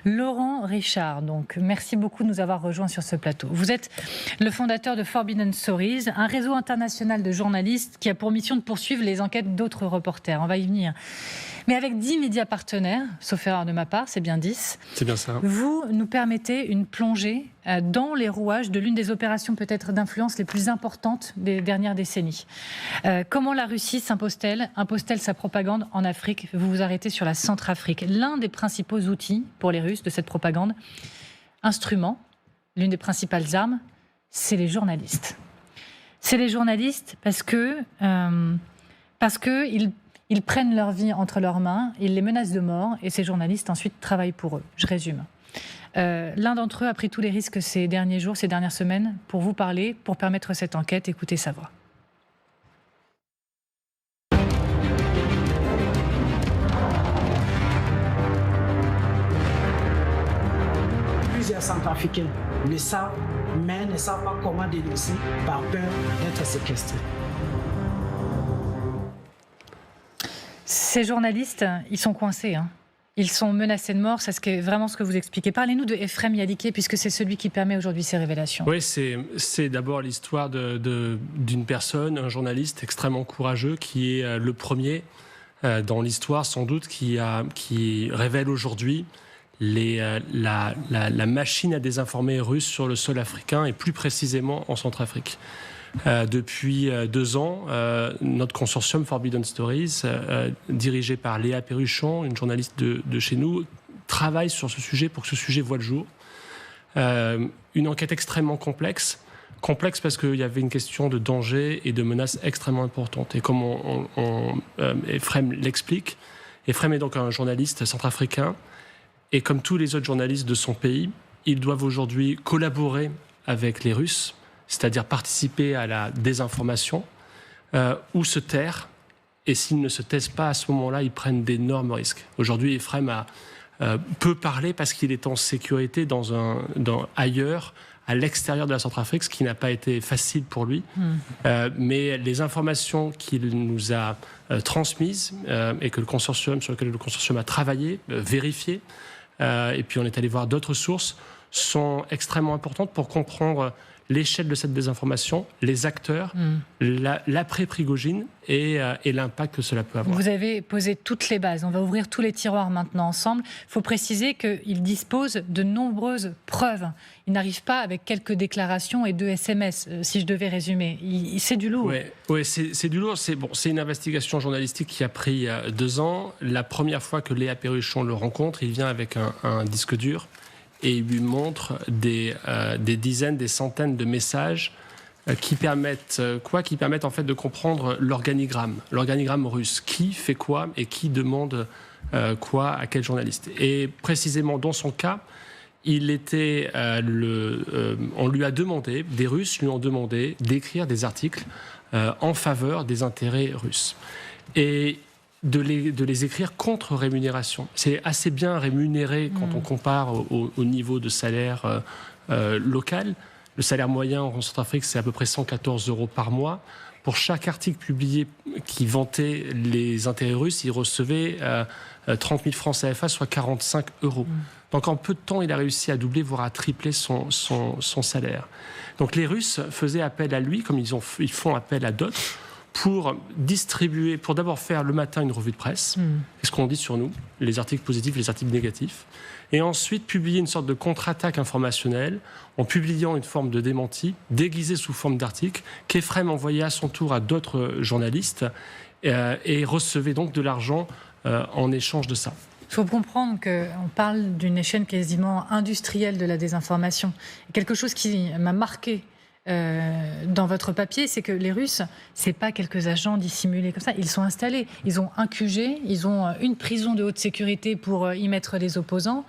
Laurent Richard, donc, merci beaucoup de nous avoir rejoints sur ce plateau. Vous êtes le fondateur de Forbidden Stories, un réseau international de journalistes qui a pour mission de poursuivre les enquêtes d'autres reporters. On va y venir. Mais avec 10 médias partenaires, sauf erreur de ma part, c'est bien 10. C'est bien ça. Vous nous permettez une plongée dans les rouages de l'une des opérations peut-être d'influence les plus importantes des dernières décennies. Comment la Russie s'impose-t-elle ? Impose-t-elle sa propagande en Afrique ? Vous vous arrêtez sur la Centrafrique. L'un des principaux outils pour les Russes de cette propagande, instrument, l'une des principales armes, c'est les journalistes. C'est les journalistes parce que ils prennent leur vie entre leurs mains, ils les menacent de mort et ces journalistes ensuite travaillent pour eux. Je résume. L'un d'entre eux a pris tous les risques ces derniers jours, ces dernières semaines, pour vous parler, pour permettre cette enquête. Écoutez sa voix. Plusieurs Centrafricains le savent, mais ne savent pas comment dénoncer par peur d'être séquestrés. Ces journalistes, ils sont coincés, hein. Ils sont menacés de mort, c'est vraiment ce que vous expliquez. Parlez-nous de Efrem Yalike, puisque c'est celui qui permet aujourd'hui ces révélations. Oui, c'est d'abord l'histoire d'une personne, un journaliste extrêmement courageux, qui est le premier dans l'histoire, sans doute, qui révèle aujourd'hui la machine à désinformer russe sur le sol africain, et plus précisément en Centrafrique. Depuis 2 ans, notre consortium Forbidden Stories, dirigé par Léa Perruchon, une journaliste de chez nous, travaille sur ce sujet pour que ce sujet voie le jour. Une enquête extrêmement complexe parce qu'il y avait une question de danger et de menaces extrêmement importantes. Et comme Efrem l'explique, Efrem est donc un journaliste centrafricain, et comme tous les autres journalistes de son pays, ils doivent aujourd'hui collaborer avec les Russes, c'est-à-dire participer à la désinformation, ou se taire. Et s'ils ne se taisent pas à ce moment-là, ils prennent d'énormes risques. Aujourd'hui, Efrem peut parler parce qu'il est en sécurité ailleurs, à l'extérieur de la Centrafrique, ce qui n'a pas été facile pour lui. Mais les informations qu'il nous a transmises et sur lesquelles le consortium a travaillé, vérifié, et puis on est allé voir d'autres sources, sont extrêmement importantes pour comprendre l'échelle de cette désinformation, les acteurs, l'après-Prigojine et l'impact que cela peut avoir. Vous avez posé toutes les bases. On va ouvrir tous les tiroirs maintenant ensemble. Il faut préciser qu'il dispose de nombreuses preuves. Il n'arrive pas avec quelques déclarations et 2 SMS, si je devais résumer. C'est du lourd. Oui, c'est du lourd. C'est une investigation journalistique qui a pris 2 ans. La première fois que Léa Perruchon le rencontre, il vient avec un disque dur et il lui montre des dizaines, des centaines de messages qui permettent en fait de comprendre l'organigramme russe. Qui fait quoi et qui demande quoi à quel journaliste. Et précisément dans son cas, on lui a demandé, des Russes lui ont demandé d'écrire des articles en faveur des intérêts russes. Et de les écrire contre rémunération. C'est assez bien rémunéré quand on compare au niveau de salaire local. Le salaire moyen en Centrafrique, c'est à peu près 114 € par mois. Pour chaque article publié qui vantait les intérêts russes, il recevait 30 000 francs CFA, soit 45 €. Donc en peu de temps, il a réussi à doubler, voire à tripler son salaire. Donc les Russes faisaient appel à lui, comme ils font appel à d'autres, pour distribuer, pour d'abord faire le matin une revue de presse, ce qu'on dit sur nous, les articles positifs, les articles négatifs, et ensuite publier une sorte de contre-attaque informationnelle en publiant une forme de démenti, déguisée sous forme d'article, qu'Efrem envoyait à son tour à d'autres journalistes et recevait donc de l'argent en échange de ça. Il faut comprendre qu'on parle d'une échelle quasiment industrielle de la désinformation. Quelque chose qui m'a marqué dans votre papier, c'est que les Russes, c'est pas quelques agents dissimulés comme ça. Ils sont installés. Ils ont un QG, ils ont une prison de haute sécurité pour y mettre les opposants.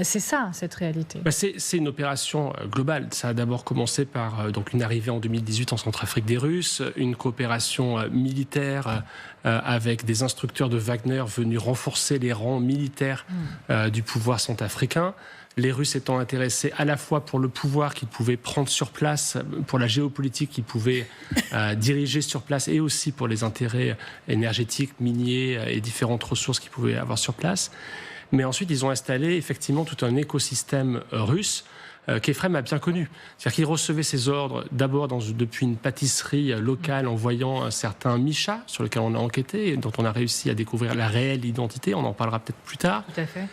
C'est ça, cette réalité. C'est une opération globale. Ça a d'abord commencé par donc une arrivée en 2018 en Centrafrique des Russes, une coopération militaire avec des instructeurs de Wagner venus renforcer les rangs militaires du pouvoir centrafricain. Les Russes étant intéressés à la fois pour le pouvoir qu'ils pouvaient prendre sur place, pour la géopolitique qu'ils pouvaient diriger sur place, et aussi pour les intérêts énergétiques, miniers et différentes ressources qu'ils pouvaient avoir sur place. Mais ensuite, ils ont installé effectivement tout un écosystème russe qu'Efrem a bien connu. C'est-à-dire qu'il recevait ses ordres d'abord depuis une pâtisserie locale en voyant un certain Misha, sur lequel on a enquêté et dont on a réussi à découvrir la réelle identité. On en parlera peut-être plus tard. Tout à fait.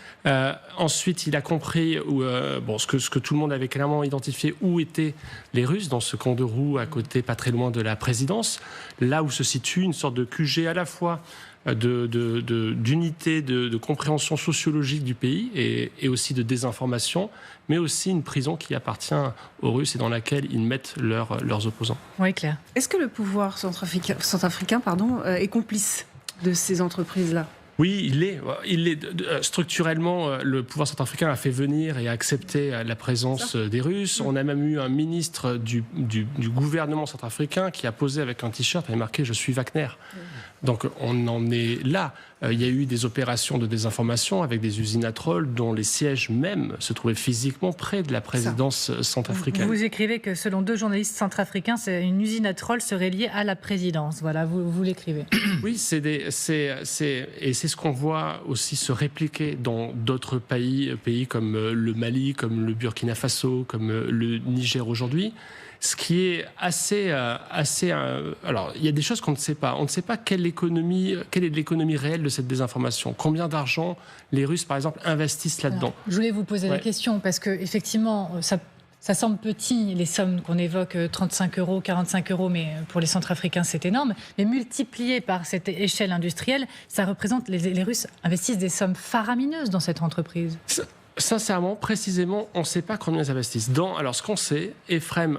Ensuite, il a compris ce que tout le monde avait clairement identifié, où étaient les Russes, dans ce camp de roue à côté, pas très loin de la présidence, là où se situe une sorte de QG à la fois d'unité, de compréhension sociologique du pays et aussi de désinformation, mais aussi une prison qui appartient aux Russes et dans laquelle ils mettent leurs opposants. Oui, Claire. Est-ce que le pouvoir centrafricain est complice de ces entreprises-là ? Oui, il est. Structurellement, le pouvoir centrafricain a fait venir et a accepté la présence des Russes. On a même eu un ministre du gouvernement centrafricain qui a posé avec un t-shirt et marqué « Je suis Wagner ». Donc on en est là. Il y a eu des opérations de désinformation avec des usines à trolls dont les sièges même se trouvaient physiquement près de la présidence centrafricaine. Vous écrivez que selon 2 journalistes centrafricains, une usine à trolls serait liée à la présidence. Voilà, vous l'écrivez. Oui, et c'est ce qu'on voit aussi se répliquer dans d'autres pays comme le Mali, comme le Burkina Faso, comme le Niger aujourd'hui. Ce qui est assez. Alors, il y a des choses qu'on ne sait pas. On ne sait pas quelle est l'économie réelle de cette désinformation. Combien d'argent les Russes, par exemple, investissent là-dedans. Alors, je voulais vous poser la question parce que effectivement, ça semble petit, les sommes qu'on évoque, 35 €, 45 €, mais pour les Centrafricains, c'est énorme. Mais multiplié par cette échelle industrielle, ça représente. Les Russes investissent des sommes faramineuses dans cette entreprise. Sincèrement, précisément, on ne sait pas combien ils investissent. Alors, ce qu'on sait, Efrem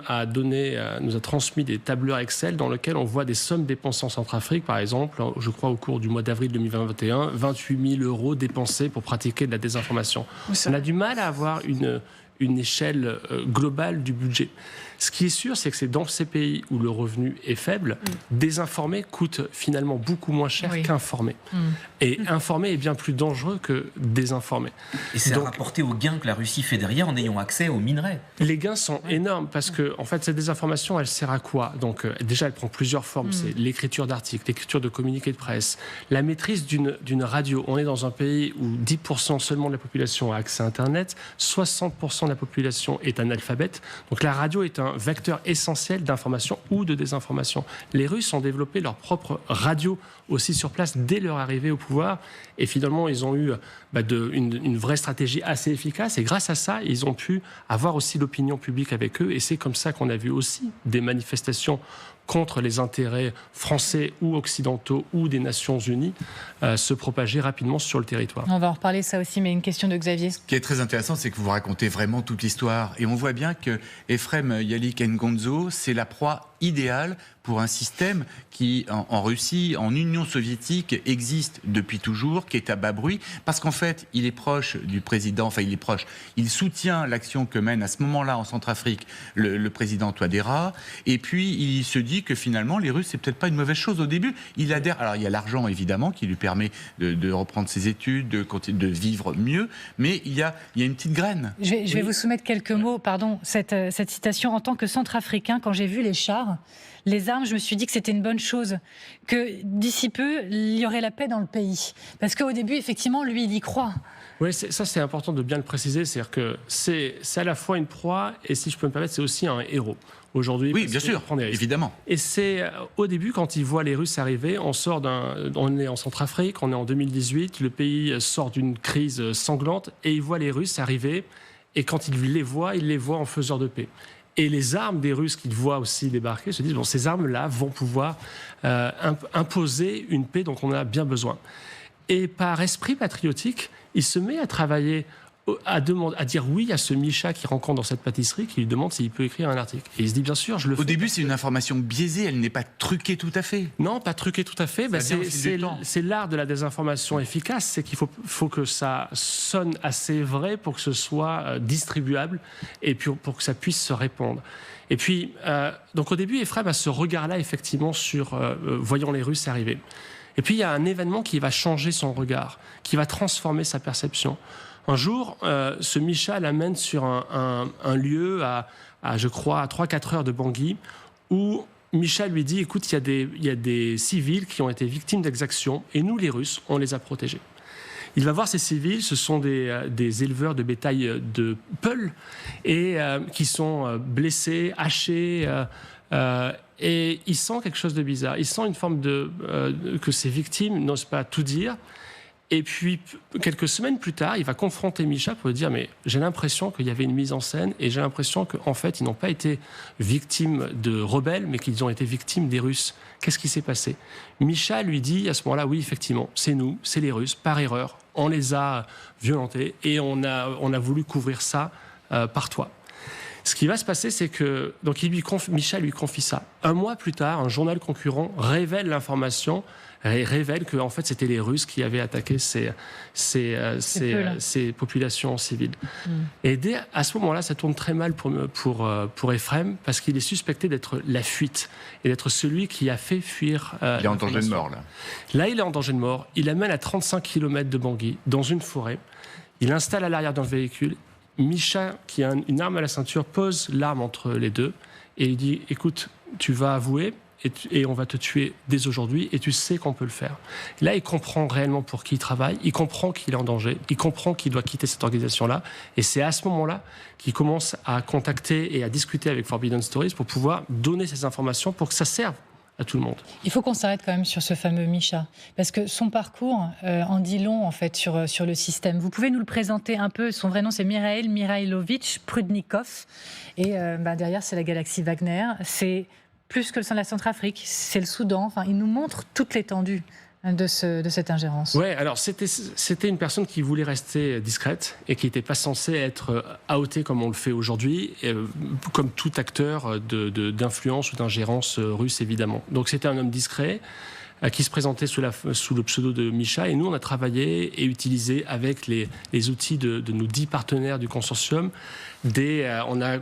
nous a transmis des tableurs Excel dans lesquels on voit des sommes dépensées en Centrafrique, par exemple, je crois au cours du mois d'avril 2021, 28 000 € dépensés pour pratiquer de la désinformation. On a du mal à avoir une échelle globale du budget. Ce qui est sûr, c'est que c'est dans ces pays où le revenu est faible, désinformer coûte finalement beaucoup moins cher qu'informer. Et informer est bien plus dangereux que désinformer. Et c'est rapporté aux gains que la Russie fait derrière en ayant accès aux minerais. Les gains sont énormes parce que, en fait, cette désinformation, elle sert à quoi ? Donc, déjà, elle prend plusieurs formes. C'est l'écriture d'articles, l'écriture de communiqués de presse, la maîtrise d'une radio. On est dans un pays où 10% seulement de la population a accès à Internet, 60% de la population est analphabète. Donc, la radio est un vecteur essentiel d'information ou de désinformation. Les Russes ont développé leur propre radio aussi sur place dès leur arrivée au pouvoir et finalement ils ont eu une vraie stratégie assez efficace et grâce à ça ils ont pu avoir aussi l'opinion publique avec eux et c'est comme ça qu'on a vu aussi des manifestations contre les intérêts français ou occidentaux ou des Nations Unies se propager rapidement sur le territoire. On va en reparler ça aussi, mais une question de Xavier. Ce qui est très intéressant, c'est que vous racontez vraiment toute l'histoire. Et on voit bien que Efrem Yalik Ngonzo, c'est la proie idéale pour un système qui, en Russie, en Union soviétique, existe depuis toujours, qui est à bas bruit, parce qu'en fait, il est proche du président, il soutient l'action que mène à ce moment-là en Centrafrique le président Touadéra, et puis il se dit que finalement, les Russes, c'est peut-être pas une mauvaise chose au début. Il adhère, alors il y a l'argent évidemment qui lui permet de reprendre ses études, de vivre mieux, mais il y a une petite graine. Je vais vous soumettre quelques mots, cette citation. En tant que Centrafricain, quand j'ai vu les chars, les armes, je me suis dit que c'était une bonne chose, que d'ici peu, il y aurait la paix dans le pays. Parce qu'au début, effectivement, lui, il y croit. Oui, ça c'est important de bien le préciser, c'est-à-dire que c'est à la fois une proie et, si je peux me permettre, c'est aussi un héros. Aujourd'hui, oui, bien sûr, évidemment. Et c'est au début, quand il voit les Russes arriver, on est en Centrafrique, on est en 2018, le pays sort d'une crise sanglante et il voit les Russes arriver et quand il les voit en faiseurs de paix. Et les armes des Russes qu'ils voient aussi débarquer se disent, ces armes-là vont pouvoir imposer une paix dont on a bien besoin. Et par esprit patriotique, il se met à travailler, à dire oui à ce Misha qui rencontre dans cette pâtisserie, qui lui demande s'il peut écrire un article. Et il se dit, bien sûr, je le fais. Au début, c'est une information biaisée, elle n'est pas truquée tout à fait. Non, pas truquée tout à fait. C'est l'art de la désinformation efficace, c'est qu'il faut que ça sonne assez vrai pour que ce soit distribuable et puis pour que ça puisse se répandre. Et puis, donc au début, Efrem a ce regard-là, effectivement, sur voyant les Russes arriver. Et puis, il y a un événement qui va changer son regard, qui va transformer sa perception. Un jour, ce Misha l'amène sur un lieu je crois, à 3-4 heures de Bangui, où Misha lui dit, écoute, il y a des civils qui ont été victimes d'exactions, et nous, les Russes, on les a protégés. Il va voir ces civils, ce sont des éleveurs de bétail de Peul, et qui sont blessés, hachés, et il sent quelque chose de bizarre. Il sent une forme que ces victimes n'osent pas tout dire. Et puis, quelques semaines plus tard, il va confronter Misha pour lui dire « Mais j'ai l'impression qu'il y avait une mise en scène et j'ai l'impression qu'en fait, ils n'ont pas été victimes de rebelles, mais qu'ils ont été victimes des Russes. Qu'est-ce qui s'est passé ?» Misha lui dit à ce moment-là « Oui, effectivement, c'est nous, c'est les Russes, par erreur. On les a violentés et on a voulu couvrir ça par toi. » Ce qui va se passer, c'est que donc Misha lui confie ça. Un mois plus tard, un journal concurrent révèle l'information et révèle que en fait c'était les Russes qui avaient attaqué ces populations civiles. Et dès à ce moment-là, ça tourne très mal pour Ephrem parce qu'il est suspecté d'être la fuite et d'être celui qui a fait fuir. Il est en danger de mort là. Là, il est en danger de mort. Il amène à 35 km de Bangui, dans une forêt. Il l'installe à l'arrière d'un véhicule. Misha, qui a une arme à la ceinture, pose l'arme entre les deux et il dit « Écoute, tu vas avouer et on va te tuer dès aujourd'hui et tu sais qu'on peut le faire. » Là, il comprend réellement pour qui il travaille, il comprend qu'il est en danger, il comprend qu'il doit quitter cette organisation-là et c'est à ce moment-là qu'il commence à contacter et à discuter avec Forbidden Stories pour pouvoir donner ces informations pour que ça serve à tout le monde. Il faut qu'on s'arrête quand même sur ce fameux Misha, parce que son parcours en dit long en fait sur le système. Vous pouvez nous le présenter un peu? Son vrai nom c'est Mikhail Mikhailovitch Prudnikov, et derrière c'est la galaxie Wagner. C'est plus que le sein de la Centrafrique, c'est le Soudan. Enfin, il nous montre toute l'étendue de cette ingérence. Ouais, alors c'était une personne qui voulait rester discrète et qui n'était pas censée être outée comme on le fait aujourd'hui, comme tout acteur d'influence ou d'ingérence russe évidemment. Donc c'était un homme discret qui se présentait sous le pseudo de Misha, et nous on a travaillé et utilisé avec les outils de nos 10 partenaires du consortium. On a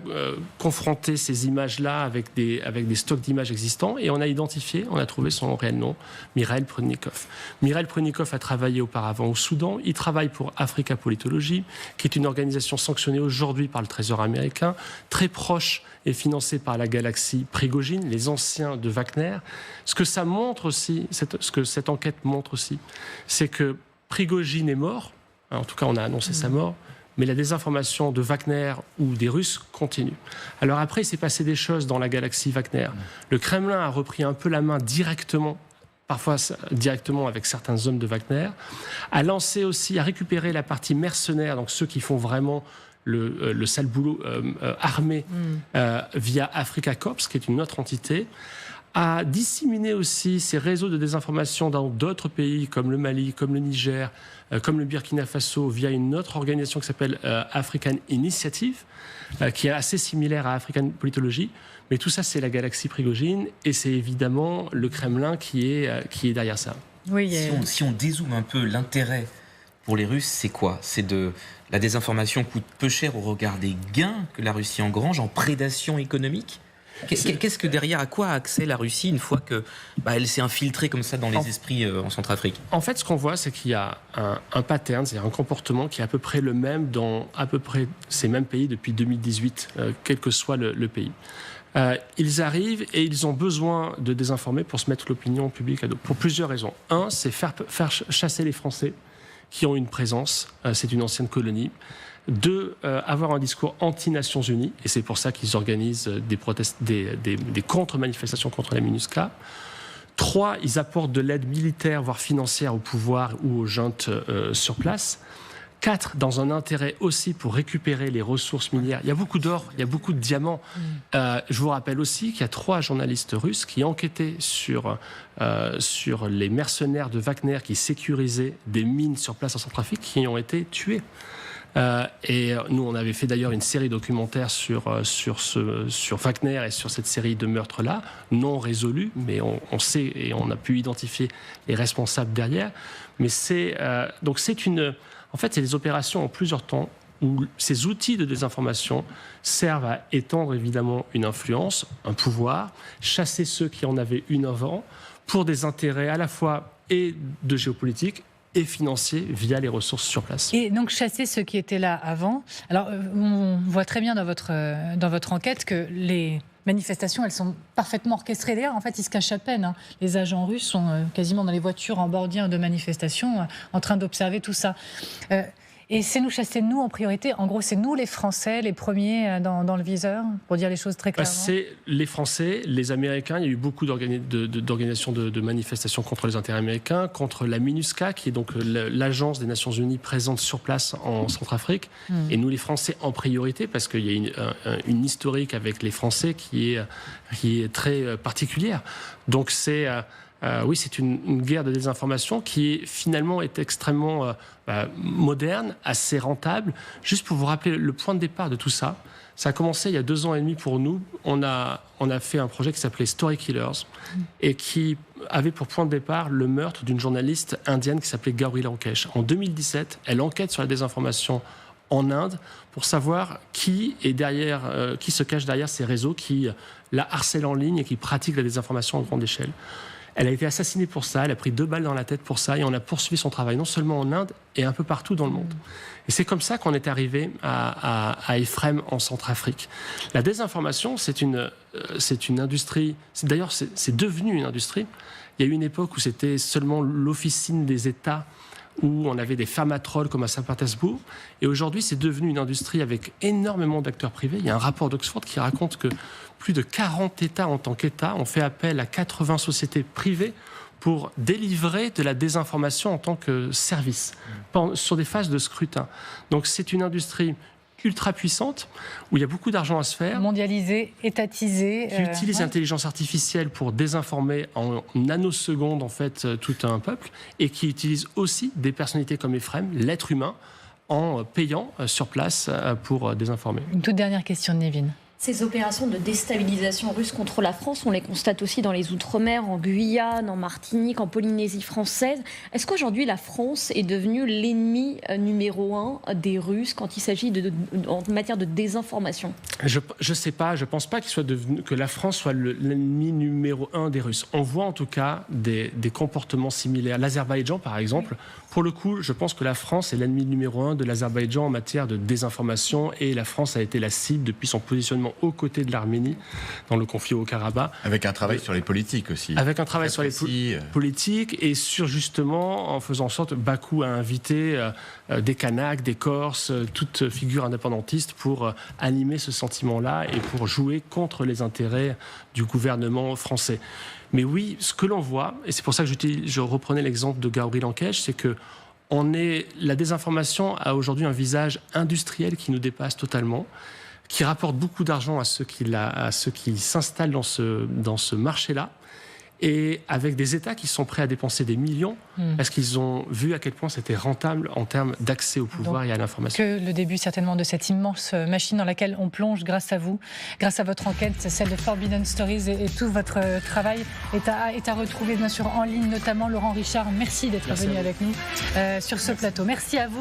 confronté ces images-là avec des stocks d'images existants et on a identifié, on a trouvé son réel nom, Mikhail Prudnikov. Mikhail Prudnikov a travaillé auparavant au Soudan. Il travaille pour Africa Politology, qui est une organisation sanctionnée aujourd'hui par le Trésor américain, très proche et financée par la galaxie Prigojine, les anciens de Wagner. Ce que ça montre aussi, ce que cette enquête montre aussi, c'est que Prigojine est mort. En tout cas, on a annoncé sa mort. Mais la désinformation de Wagner ou des Russes continue. Alors après, il s'est passé des choses dans la galaxie Wagner. Le Kremlin a repris un peu la main directement, parfois directement avec certains hommes de Wagner, a lancé aussi, a récupéré la partie mercenaire, donc ceux qui font vraiment le sale boulot armé via Africa Corps, qui est une autre entité, a disséminé aussi ces réseaux de désinformation dans d'autres pays comme le Mali, comme le Niger, comme le Burkina Faso, via une autre organisation qui s'appelle African Initiative, qui est assez similaire à African Politology. Mais tout ça, c'est la galaxie Prigojine et c'est évidemment le Kremlin qui est derrière ça. Oui, si on dézoome un peu, l'intérêt pour les Russes, c'est quoi? C'est la désinformation coûte peu cher au regard des gains que la Russie engrange en prédation économique. Qu'est-ce que derrière, à quoi a accès la Russie une fois que elle s'est infiltrée comme ça dans les esprits en Centrafrique? En fait, ce qu'on voit, c'est qu'il y a un pattern, c'est-à-dire un comportement qui est à peu près le même dans à peu près ces mêmes pays depuis 2018, quel que soit le pays. Ils arrivent et ils ont besoin de désinformer pour se mettre l'opinion publique à dos, pour plusieurs raisons. Un, c'est faire chasser les Français qui ont une présence, c'est une ancienne colonie. Deux, avoir un discours anti-Nations Unies, et c'est pour ça qu'ils organisent des protestes, des contre-manifestations contre la MINUSCA. Trois, ils apportent de l'aide militaire, voire financière au pouvoir ou aux juntes sur place. Quatre, dans un intérêt aussi pour récupérer les ressources minières. Il y a beaucoup d'or, il y a beaucoup de diamants. Je vous rappelle aussi qu'il y a 3 journalistes russes qui enquêtaient sur les mercenaires de Wagner qui sécurisaient des mines sur place en Centrafrique qui ont été tués. Et nous, on avait fait d'ailleurs une série documentaire sur Wagner et sur cette série de meurtres-là, non résolus, mais on sait et on a pu identifier les responsables derrière. Mais en fait, c'est des opérations en plusieurs temps où ces outils de désinformation servent à étendre évidemment une influence, un pouvoir, chasser ceux qui en avaient une avant, pour des intérêts à la fois et de géopolitique et financiers via les ressources sur place. Et donc chasser ceux qui étaient là avant. Alors on voit très bien dans votre enquête que les manifestations, elles sont parfaitement orchestrées. D'ailleurs, en fait, ils se cachent à peine, hein. Les agents russes sont quasiment dans les voitures en bordure de manifestations, en train d'observer tout ça. Et c'est nous chasser de nous en priorité. En gros, c'est nous les Français, les premiers dans le viseur, pour dire les choses très clairement. C'est les Français, les Américains. Il y a eu beaucoup d'organisations de manifestations contre les intérêts américains, contre la MINUSCA, qui est donc l'agence des Nations Unies présente sur place en Centrafrique. Et nous, les Français, en priorité, parce qu'il y a une historique avec les Français qui est très particulière. Donc oui, c'est une guerre de désinformation qui finalement est extrêmement moderne, assez rentable. Juste pour vous rappeler le point de départ de tout ça, ça a commencé il y a 2 ans et demi pour nous. On a fait un projet qui s'appelait Story Killers et qui avait pour point de départ le meurtre d'une journaliste indienne qui s'appelait Gauri Lankesh. En 2017, elle enquête sur la désinformation en Inde pour savoir qui se cache derrière ces réseaux qui la harcèlent en ligne et qui pratiquent la désinformation à grande échelle. Elle a été assassinée pour ça, elle a pris 2 balles dans la tête pour ça, et on a poursuivi son travail non seulement en Inde, et un peu partout dans le monde. Et c'est comme ça qu'on est arrivé à Ephrem en Centrafrique. La désinformation, c'est une industrie, d'ailleurs c'est devenu une industrie. Il y a eu une époque où c'était seulement l'officine des États, où on avait des pharmatrolls comme à Saint-Pétersbourg. Et aujourd'hui, c'est devenu une industrie avec énormément d'acteurs privés. Il y a un rapport d'Oxford qui raconte que plus de 40 États en tant qu'États ont fait appel à 80 sociétés privées pour délivrer de la désinformation en tant que service sur des phases de scrutin. Donc c'est une industrie ultra puissante, où il y a beaucoup d'argent à se faire. Mondialisée, étatisée. Qui utilise l'intelligence artificielle pour désinformer en nanosecondes, en fait, tout un peuple, et qui utilise aussi des personnalités comme Ephrem, l'être humain, en payant sur place pour désinformer. Une toute dernière question de Nevin. Ces opérations de déstabilisation russe contre la France, on les constate aussi dans les Outre-mer, en Guyane, en Martinique, en Polynésie française. Est-ce qu'aujourd'hui la France est devenue l'ennemi numéro 1 des Russes quand il s'agit en matière de désinformation ? Je ne sais pas, je ne pense pas que la France soit l'ennemi numéro 1 des Russes. On voit en tout cas des comportements similaires. L'Azerbaïdjan, par exemple, pour le coup, je pense que la France est l'ennemi numéro 1 de l'Azerbaïdjan en matière de désinformation, et la France a été la cible depuis son positionnement aux côtés de l'Arménie dans le conflit au Karabakh. Avec un travail sur les politiques aussi. Avec un travail sur les politiques, et sur justement en faisant en sorte, Bakou a invité des Kanaks, des Corses, toute figure indépendantiste pour animer ce sentiment-là et pour jouer contre les intérêts du gouvernement français. Mais oui, ce que l'on voit, et c'est pour ça que je reprenais l'exemple de Gauri Lankesh, c'est que la désinformation a aujourd'hui un visage industriel qui nous dépasse totalement, qui rapporte beaucoup d'argent à ceux qui s'installent dans ce marché-là, et avec des États qui sont prêts à dépenser des millions parce qu'ils ont vu à quel point c'était rentable en termes d'accès au pouvoir et à l'information. Que le début certainement de cette immense machine dans laquelle on plonge grâce à vous, grâce à votre enquête, celle de Forbidden Stories, et tout votre travail est à retrouver bien sûr en ligne, notamment Laurent Richard. Merci d'être venu avec nous sur ce plateau. Merci à vous.